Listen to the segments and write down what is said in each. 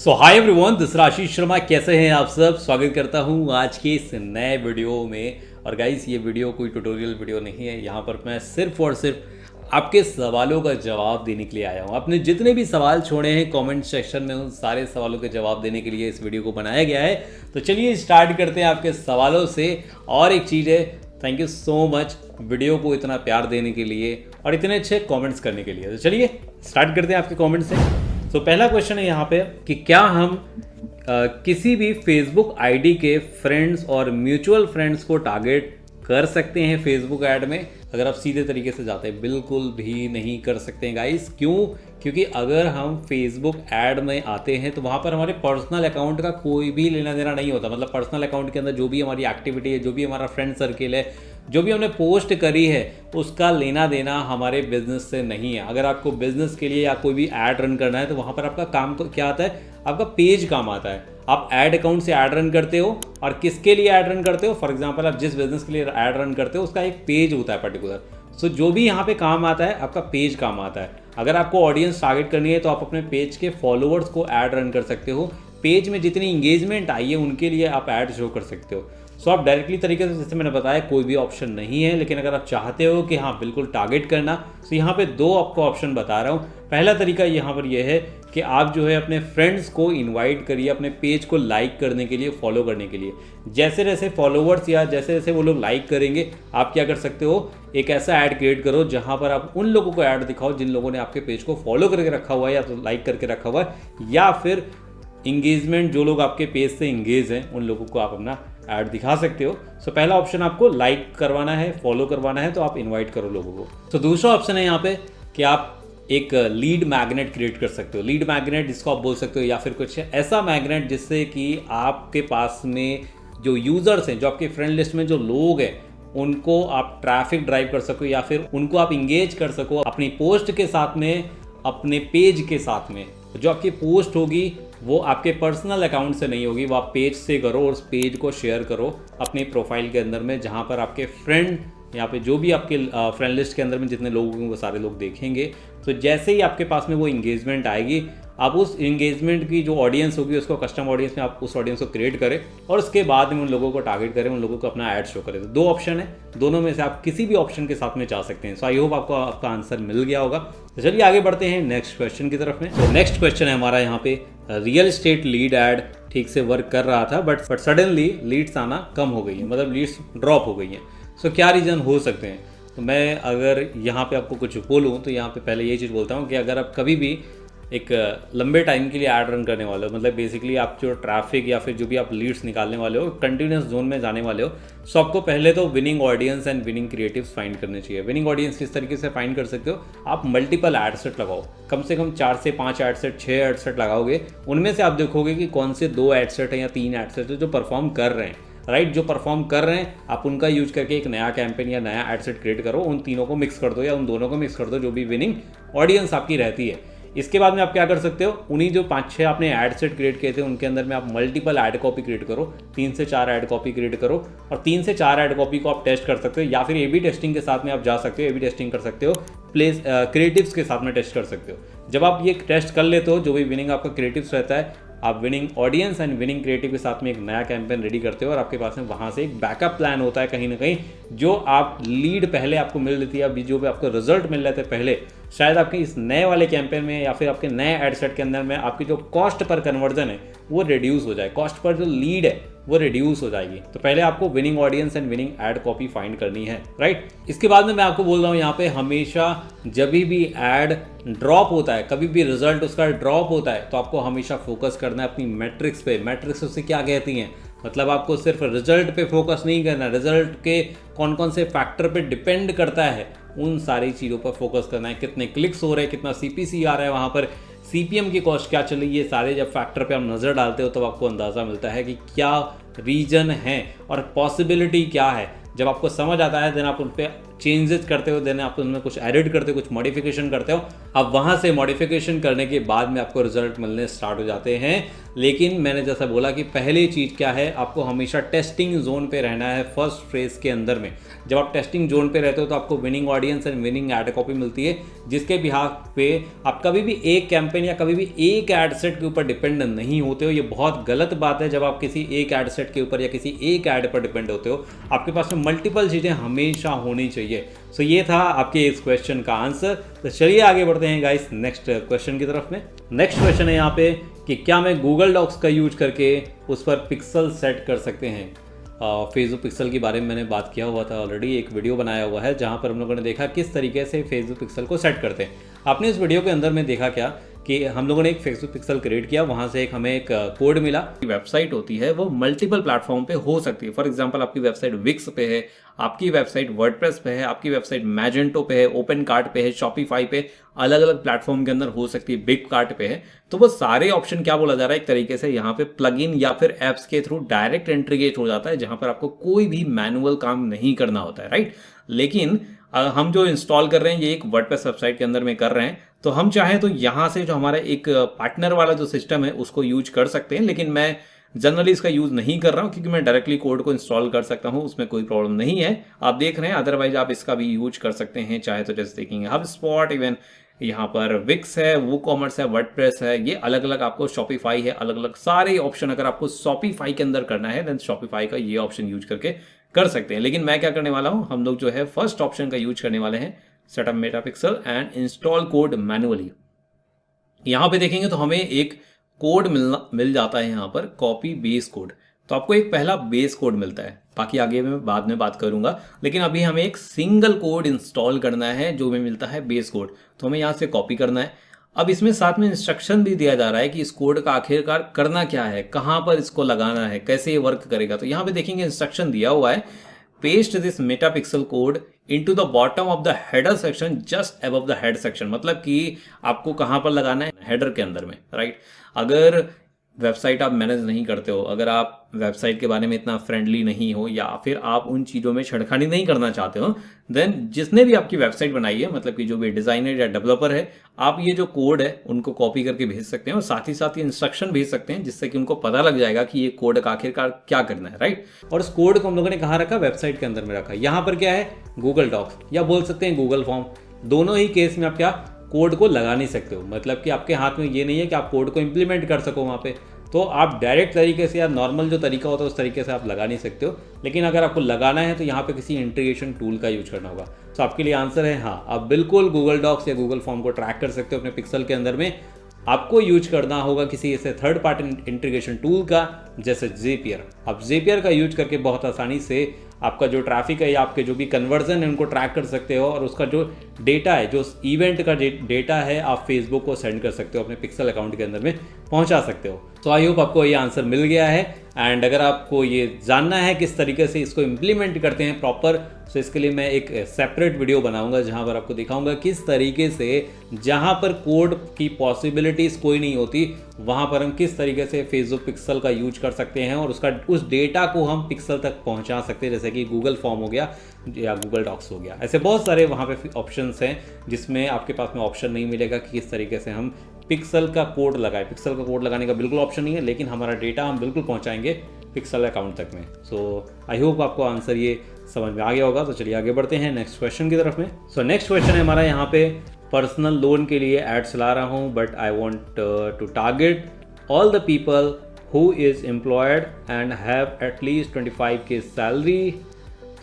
So hi everyone, this Ashish Sharma. कैसे हैं आप सब? स्वागत करता हूं आज के इस नए वीडियो में। और गाइस, ये वीडियो कोई ट्यूटोरियल वीडियो नहीं है। यहाँ पर मैं सिर्फ और सिर्फ आपके सवालों का जवाब देने के लिए आया हूँ। आपने जितने भी सवाल छोड़े हैं कमेंट सेक्शन में, उन सारे सवालों के जवाब देने के लिए इस वीडियो को बनाया गया है। तो चलिए स्टार्ट करते हैं आपके सवालों से। और एक चीज़ है, thank you so much video को इतना प्यार देने के लिए और इतने अच्छे कमेंट्स करने के लिए। तो चलिए स्टार्ट करते हैं आपके कमेंट से। तो पहला क्वेश्चन है यहाँ पे कि क्या हम किसी भी फेसबुक आईडी के फ्रेंड्स और म्यूचुअल फ्रेंड्स को टारगेट कर सकते हैं फेसबुक ऐड में? अगर आप सीधे तरीके से जाते हैं, बिल्कुल भी नहीं कर सकते हैं गाइस। क्यों? क्योंकि अगर हम फेसबुक ऐड में आते हैं तो वहाँ पर हमारे पर्सनल अकाउंट का कोई भी लेना देना नहीं होता। मतलब पर्सनल अकाउंट के अंदर जो भी हमारी एक्टिविटी है, जो भी हमारा फ्रेंड सर्किल है, जो भी हमने पोस्ट करी है, उसका लेना देना हमारे बिजनेस से नहीं है। अगर आपको बिजनेस के लिए या कोई भी ऐड रन करना है तो वहाँ पर आपका काम क्या आता है? आपका पेज काम आता है। आप ऐड अकाउंट से ऐड रन करते हो और किसके लिए ऐड रन करते हो? फॉर एग्जांपल, आप जिस बिजनेस के लिए ऐड रन करते हो उसका एक पेज होता है पर्टिकुलर। सो जो भी यहाँ पे काम आता है, आपका पेज काम आता है। अगर आपको ऑडियंस टारगेट करनी है तो आप अपने पेज के फॉलोअर्स को ऐड रन कर सकते हो। पेज में जितनी इंगेजमेंट आई है उनके लिए आप ऐड शो कर सकते हो। सो आप डायरेक्टली तरीके से, जैसे मैंने बताया, कोई भी ऑप्शन नहीं है। लेकिन अगर आप चाहते हो कि हाँ बिल्कुल टारगेट करना, तो यहाँ पे दो आपको ऑप्शन बता रहा हूँ। पहला तरीका यहाँ पर यह है कि आप जो है अपने फ्रेंड्स को इनवाइट करिए अपने पेज को लाइक करने के लिए, फॉलो करने के लिए। जैसे जैसे फॉलोवर्स या जैसे जैसे वो लोग लाइक करेंगे, आप क्या कर सकते हो, एक ऐसा ऐड क्रिएट करो जहाँ पर आप उन लोगों को ऐड दिखाओ जिन लोगों ने आपके पेज को फॉलो करके रखा हुआ है या तो लाइक करके रखा हुआ है, या फिर इंगेजमेंट जो लोग आपके पेज से इंगेज हैं उन लोगों को आप अपना ऐड दिखा सकते हो। सो पहला ऑप्शन आपको लाइक करवाना है, फॉलो करवाना है, तो आप इनवाइट करो लोगों को। तो दूसरा ऑप्शन है यहाँ पे कि आप एक लीड मैग्नेट क्रिएट कर सकते हो। लीड मैग्नेट जिसको आप बोल सकते हो, या फिर कुछ ऐसा मैग्नेट जिससे कि आपके पास में जो यूजर्स हैं, जो आपके फ्रेंड लिस्ट में जो लोग हैं, उनको आप ट्रैफिक ड्राइव कर सको या फिर उनको आप इंगेज कर सको अपनी पोस्ट के साथ में, अपने पेज के साथ में। जो आपकी पोस्ट होगी वो आपके पर्सनल अकाउंट से नहीं होगी, वो आप पेज से करो और उस पेज को शेयर करो अपनी प्रोफाइल के अंदर में, जहाँ पर आपके फ्रेंड, यहाँ पे जो भी आपके फ्रेंड लिस्ट के अंदर में जितने लोग होंगे वो सारे लोग देखेंगे। तो जैसे ही आपके पास में वो इंगेजमेंट आएगी, आप उस इंगेजमेंट की जो ऑडियंस होगी उसको कस्टम ऑडियंस में आप उस ऑडियंस को क्रिएट करें और उसके बाद में उन लोगों को टारगेट करें, उन लोगों को अपना ऐड शो करें। तो दो ऑप्शन है, दोनों में से आप किसी भी ऑप्शन के साथ में जा सकते हैं। सो आई होप आपको आपका आंसर मिल गया होगा। तो चलिए आगे बढ़ते हैं नेक्स्ट क्वेश्चन की तरफ में। तो नेक्स्ट क्वेश्चन है हमारा यहाँ पे, रियल एस्टेट लीड ऐड ठीक से वर्क कर रहा था बट सडनली लीड्स आना कम हो गई है, मतलब लीड्स ड्रॉप हो गई हैं। सो क्या रीज़न हो सकते हैं? तो मैं अगर यहाँ पे आपको कुछ बोलूँ तो यहाँ पे पहले ये चीज़ बोलता हूँ कि अगर आप कभी भी एक लंबे टाइम के लिए ऐड रन करने वाले हो, मतलब बेसिकली आप जो ट्रैफिक या फिर जो भी आप लीड्स निकालने वाले हो, कंटिन्यूस जोन में जाने वाले हो, सो आपको पहले तो winning audience and winning creatives find करने चाहिए। विनिंग ऑडियंस किस तरीके से फाइंड कर सकते हो? आप मल्टीपल एड सेट लगाओ, कम से कम 4 से 5 एड सेट, 6 एड सेट लगाओगे। उनमें से आप देखोगे कि कौन से 2 एड सेट हैं या 3 एड सेट है जो परफॉर्म कर रहे हैं, राइट? जो परफॉर्म कर रहे हैं आप उनका यूज करके एक नया कैंपेन या नया एड सेट क्रिएट करो, उन तीनों को मिक्स कर दो या उन दोनों को मिक्स कर दो, जो भी विनिंग ऑडियंस आपकी रहती है। इसके बाद में आप क्या कर सकते हो, उन्हीं जो 5-6 आपने ऐड सेट क्रिएट किए थे उनके अंदर में आप मल्टीपल ऐड कॉपी क्रिएट करो, 3 से 4 ऐड कॉपी क्रिएट करो और 3 से 4 ऐड कॉपी को आप टेस्ट कर सकते हो, या फिर ए/बी टेस्टिंग के साथ में आप जा सकते हो। ए/बी टेस्टिंग कर सकते हो, प्लेस क्रिएटिव्स के साथ में टेस्ट कर सकते हो। जब आप ये टेस्ट कर लेते हो, जो भी विनिंग आपका क्रिएटिव्स रहता है, आप winning audience and winning creative के साथ में एक नया कैंपेन रेडी करते हो और आपके पास में वहाँ से एक बैकअप प्लान होता है कहीं ना कहीं, जो आप लीड पहले आपको मिल रही थी, अभी जो भी आपको रिजल्ट मिल रहे थे पहले, शायद आपके इस नए वाले कैंपेन में या फिर आपके नए एड सेट के अंदर में आपकी जो कॉस्ट पर कन्वर्जन है वो रिड्यूस हो जाए, कॉस्ट पर जो लीड है वो रिड्यूस हो जाएगी। तो पहले आपको winning audience and winning add copy find करनी है, राइट? इसके बाद में मैं आपको बोल रहा हूँ यहाँ पे, हमेशा जब भी ऐड ड्रॉप होता है, कभी भी रिजल्ट उसका ड्रॉप होता है, तो आपको हमेशा फोकस करना है अपनी मैट्रिक्स पे। मैट्रिक्स उससे क्या कहती हैं? मतलब आपको सिर्फ रिजल्ट पे फोकस नहीं करना, रिजल्ट के कौन कौन से फैक्टर पे डिपेंड करता है उन सारी चीज़ों पर फोकस करना है। कितने क्लिक्स हो रहे हैं, कितना CPC आ रहा है, वहाँ पर CPM की कॉस्ट क्या चल रही है, ये सारे जब फैक्टर पे आप नज़र डालते हो तब आपको अंदाज़ा मिलता है कि क्या रीजन है और पॉसिबिलिटी क्या है। जब आपको समझ आता है देन आप उन पर चेंजेस करते हो, देन आप उनमें कुछ एडिट करते हो, कुछ मॉडिफिकेशन करते हो, अब वहाँ से मॉडिफिकेशन करने के बाद में आपको रिजल्ट मिलने स्टार्ट हो जाते हैं। लेकिन मैंने जैसा बोला कि पहली चीज़ क्या है, आपको हमेशा टेस्टिंग जोन पे रहना है फर्स्ट फेज के अंदर में। जब आप टेस्टिंग जोन पे रहते हो तो आपको winning audience and winning ad copy मिलती है, जिसके बिहाफ पे आप कभी भी एक कैंपेन या कभी भी एक एड सेट के ऊपर डिपेंड नहीं होते हो। ये बहुत गलत बात है जब आप किसी एक एड सेट के ऊपर या किसी एक ऐड पर डिपेंड होते हो। आपके पास में मल्टीपल चीज़ें हमेशा होनी चाहिए। सो ये था आपके इस क्वेश्चन का आंसर। तो चलिए आगे बढ़ते हैं गाइस नेक्स्ट क्वेश्चन की तरफ में। नेक्स्ट क्वेश्चन है यहाँ पे कि क्या मैं गूगल डॉक्स का यूज करके उस पर पिक्सल सेट कर सकते हैं। फेसबुक पिक्सल के बारे में मैंने बात किया हुआ था ऑलरेडी, एक वीडियो बनाया हुआ है जहाँ पर हम लोगों ने देखा किस तरीके से फेसबुक पिक्सल को सेट करते हैं। आपने इस वीडियो के अंदर में देखा क्या कि हम लोगों ने एक फेसबुक पिक्सल क्रिएट किया, वहाँ से हमें एक कोड मिला। वेबसाइट होती है वो मल्टीपल प्लेटफॉर्म पे हो सकती है। फॉर एग्जांपल आपकी वेबसाइट विक्स पे है, आपकी वेबसाइट वर्डप्रेस पे है, आपकी वेबसाइट मैजेंटो पे है, ओपन कार्ट पे है, शॉपिफाई पे, अलग अलग प्लेटफॉर्म के अंदर हो सकती है, बिग कार्ट पे है। तो वो सारे ऑप्शन क्या बोला जा रहा है, एक तरीके से यहाँ पे प्लगइन या फिर एप्स के थ्रू डायरेक्ट इंटीग्रेट हो जाता है, जहाँ पर आपको कोई भी मैनुअल काम नहीं करना होता है, राइट। लेकिन हम जो इंस्टॉल कर रहे हैं ये एक वर्डप्रेस वेबसाइट के अंदर में कर रहे हैं, तो हम चाहें तो यहाँ से जो हमारा एक पार्टनर वाला जो सिस्टम है उसको यूज कर सकते हैं। लेकिन मैं जनरली इसका यूज नहीं कर रहा हूँ क्योंकि मैं डायरेक्टली कोड को इंस्टॉल कर सकता हूँ, उसमें कोई प्रॉब्लम नहीं है। आप देख रहे हैं, अदरवाइज आप इसका भी यूज कर सकते हैं चाहे तो। जैसे देखेंगे HubSpot, इवन यहाँ पर विक्स है, वो कॉमर्स है, वर्डप्रेस है, ये अलग अलग आपको शॉपिफाई है, अलग अलग सारे ऑप्शन अगर आपको शॉपिफाई के अंदर करना है देन शॉपिफाई का ये ऑप्शन यूज करके कर सकते हैं। लेकिन मैं क्या करने वाला हूँ, हम लोग जो है फर्स्ट ऑप्शन का यूज करने वाले हैं, setup Meta pixel and install code manually. यहाँ पे देखेंगे तो हमें एक कोड मिल जाता है, यहाँ पर कॉपी बेस कोड। तो आपको एक पहला बेस कोड मिलता है, बाकी आगे मैं बाद में बात करूंगा। लेकिन अभी हमें एक सिंगल कोड इंस्टॉल करना है जो हमें मिलता है बेस कोड, तो हमें यहाँ से कॉपी करना है। अब इसमें साथ में इंस्ट्रक्शन भी दिया जा रहा है कि इस कोड का आखिरकार करना क्या है, कहाँ पर इसको लगाना है, कैसे ये वर्क करेगा। तो यहाँ पे देखेंगे इंस्ट्रक्शन दिया हुआ है, paste this Meta pixel code into the bottom of the header section just above the head section. मतलब कि आपको कहाँ पर लगाना है, हेडर के अंदर में, राइट। अगर वेबसाइट आप मैनेज नहीं करते हो, अगर आप वेबसाइट के बारे में इतना फ्रेंडली नहीं हो, या फिर आप उन चीज़ों में छेड़खानी नहीं करना चाहते हो, देन जिसने भी आपकी वेबसाइट बनाई है, मतलब कि जो भी डिज़ाइनर या डेवलपर है, आप ये जो कोड है उनको कॉपी करके भेज सकते हैं और साथ ही साथ ये इंस्ट्रक्शन भेज सकते हैं, जिससे कि उनको पता लग जाएगा कि ये कोड का आखिरकार क्या करना है, राइट। और उस कोड को हम लोगों ने कहाँ रखा, वेबसाइट के अंदर में रखा। यहाँ पर क्या है, गूगल डॉक्स या बोल सकते हैं गूगल फॉर्म। दोनों ही केस में आप क्या कोड को लगा नहीं सकते हो, मतलब कि आपके हाथ में ये नहीं है कि आप कोड को इंप्लीमेंट कर सको वहाँ पे। तो आप डायरेक्ट तरीके से या नॉर्मल जो तरीका होता है उस तरीके से आप लगा नहीं सकते हो। लेकिन अगर आपको लगाना है तो यहाँ पे किसी इंटीग्रेशन टूल का यूज करना होगा। तो आपके लिए आंसर है हाँ, आप बिल्कुल गूगल डॉक्स या गूगल फॉर्म को ट्रैक कर सकते हो अपने पिक्सल के अंदर में। आपको यूज करना होगा किसी ऐसे थर्ड पार्टी इंटीग्रेशन टूल का, जैसे Zapier। आप Zapier का यूज करके बहुत आसानी से आपका जो ट्रैफिक है या आपके जो भी कन्वर्जन है उनको ट्रैक कर सकते हो, और उसका जो डेटा है, जो इवेंट का डेटा है, आप फेसबुक को सेंड कर सकते हो, अपने पिक्सल अकाउंट के अंदर में पहुंचा सकते हो। तो आई होप आपको ये आंसर मिल गया है। एंड अगर आपको ये जानना है किस तरीके से इसको इम्प्लीमेंट करते हैं प्रॉपर, तो इसके लिए मैं एक सेपरेट वीडियो बनाऊंगा जहां पर आपको दिखाऊंगा किस तरीके से, जहां पर कोड की पॉसिबिलिटीज़ कोई नहीं होती, वहां पर हम किस तरीके से फेसबुक पिक्सल का यूज कर सकते हैं और उस डेटा को हम पिक्सल तक पहुंचा सकते हैं, जैसे कि गूगल फॉर्म हो गया या गूगल डॉक्स हो गया। ऐसे बहुत सारे वहाँ पे ऑप्शंस हैं जिसमें आपके पास में ऑप्शन नहीं मिलेगा कि किस तरीके से हम पिक्सल का कोड लगाएं। पिक्सल का कोड लगाने का बिल्कुल ऑप्शन नहीं है, लेकिन हमारा डेटा हम बिल्कुल पहुंचाएंगे पिक्सल अकाउंट तक में। सो आई होप आपको आंसर ये समझ में आ गया होगा। तो चलिए आगे बढ़ते हैं नेक्स्ट क्वेश्चन की तरफ में। सो नेक्स्ट क्वेश्चन है हमारा यहाँ पे, पर्सनल लोन के लिए ऐड चला रहा हूँ, but I want to target all the people who is employed and have at least 25K salary.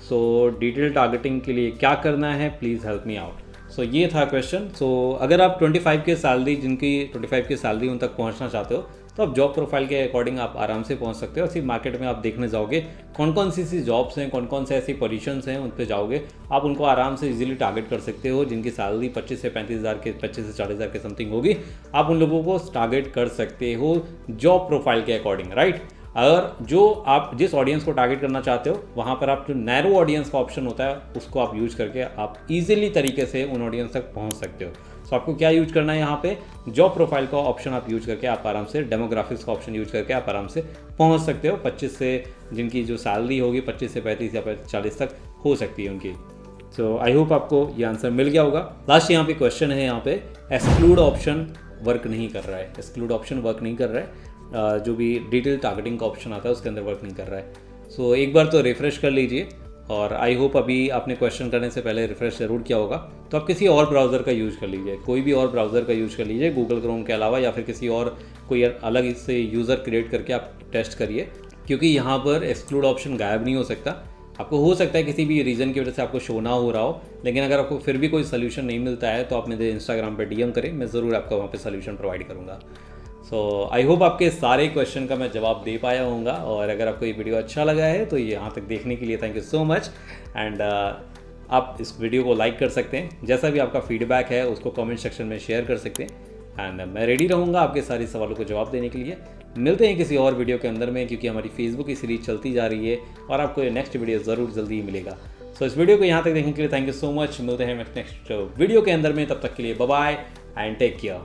So detail targeting के लिए क्या करना है, please help me out. So ये था क्वेश्चन। सो अगर आप 25K सैलरी, जिनकी 25K सैलरी उन तक पहुंचना चाहते हो, तो आप जॉब प्रोफाइल के अकॉर्डिंग आप आराम से पहुंच सकते हो। सिर्फ मार्केट में आप देखने जाओगे कौन कौन सी जॉब्स हैं, कौन कौन से ऐसी पोजीशंस हैं, उन पे जाओगे, आप उनको आराम से इजीली टारगेट कर सकते हो। जिनकी सैलरी 25 से 35 हज़ार के, 25 से 40 हज़ार के समथिंग होगी, आप उन लोगों को टारगेट कर सकते हो जॉब प्रोफाइल के अकॉर्डिंग, राइट। अगर जो आप जिस ऑडियंस को टारगेट करना चाहते हो, वहाँ पर आप जो नैरो ऑडियंस का ऑप्शन होता है उसको आप यूज करके आप इजीली तरीके से उन ऑडियंस तक पहुँच सकते हो। सो आपको क्या यूज करना है, यहाँ पे जॉब प्रोफाइल का ऑप्शन आप यूज करके आप आराम से, डेमोग्राफिक्स का ऑप्शन यूज करके आप आराम से पहुँच सकते हो। 25 से जिनकी जो सैलरी होगी 25 से 35 या 40 तक हो सकती है उनकी। सो आई होप आपको ये आंसर मिल गया होगा। लास्ट यहाँ पे क्वेश्चन है, यहाँ पे एक्सक्लूड ऑप्शन वर्क नहीं कर रहा है, एक्सक्लूड ऑप्शन वर्क नहीं कर रहा है, जो भी डिटेल टारगेटिंग का ऑप्शन आता है उसके अंदर वर्क नहीं कर रहा है। सो एक बार तो रिफ्रेश कर लीजिए, और आई होप अभी आपने क्वेश्चन करने से पहले रिफ्रेश ज़रूर किया होगा। तो आप किसी और ब्राउज़र का यूज़ कर लीजिए, कोई भी और ब्राउज़र का यूज़ कर लीजिए गूगल क्रोम के अलावा, या फिर किसी और कोई अलग इससे यूज़र क्रिएट करके आप टेस्ट करिए, क्योंकि यहाँ पर एक्सक्लूड ऑप्शन गायब नहीं हो सकता। आपको हो सकता है किसी भी रीज़न की वजह से आपको शो ना हो रहा हो, लेकिन अगर आपको फिर भी कोई सोल्यूशन नहीं मिलता है तो आप मुझे इंस्टाग्राम पे डीएम करें, मैं ज़रूर आपका वहाँ पे सोल्यूशन प्रोवाइड करूँगा। सो आई होप आपके सारे क्वेश्चन का मैं जवाब दे पाया होऊंगा, और अगर आपको ये वीडियो अच्छा लगा है तो ये यहाँ तक देखने के लिए thank you so much. And आप इस वीडियो को लाइक कर सकते हैं, जैसा भी आपका फीडबैक है उसको कमेंट सेक्शन में शेयर कर सकते हैं, एंड मैं रेडी रहूँगा आपके सारे सवालों को जवाब देने के लिए। मिलते हैं किसी और वीडियो के अंदर में, क्योंकि हमारी फेसबुक की सीरीज चलती जा रही है और आपको ये नेक्स्ट वीडियो ज़रूर जल्दी ही मिलेगा। सो इस वीडियो को यहाँ तक देखने के लिए थैंक यू सो मच। मिलते हैं नेक्स्ट वीडियो के अंदर में, तब तक के लिए bye bye and take care.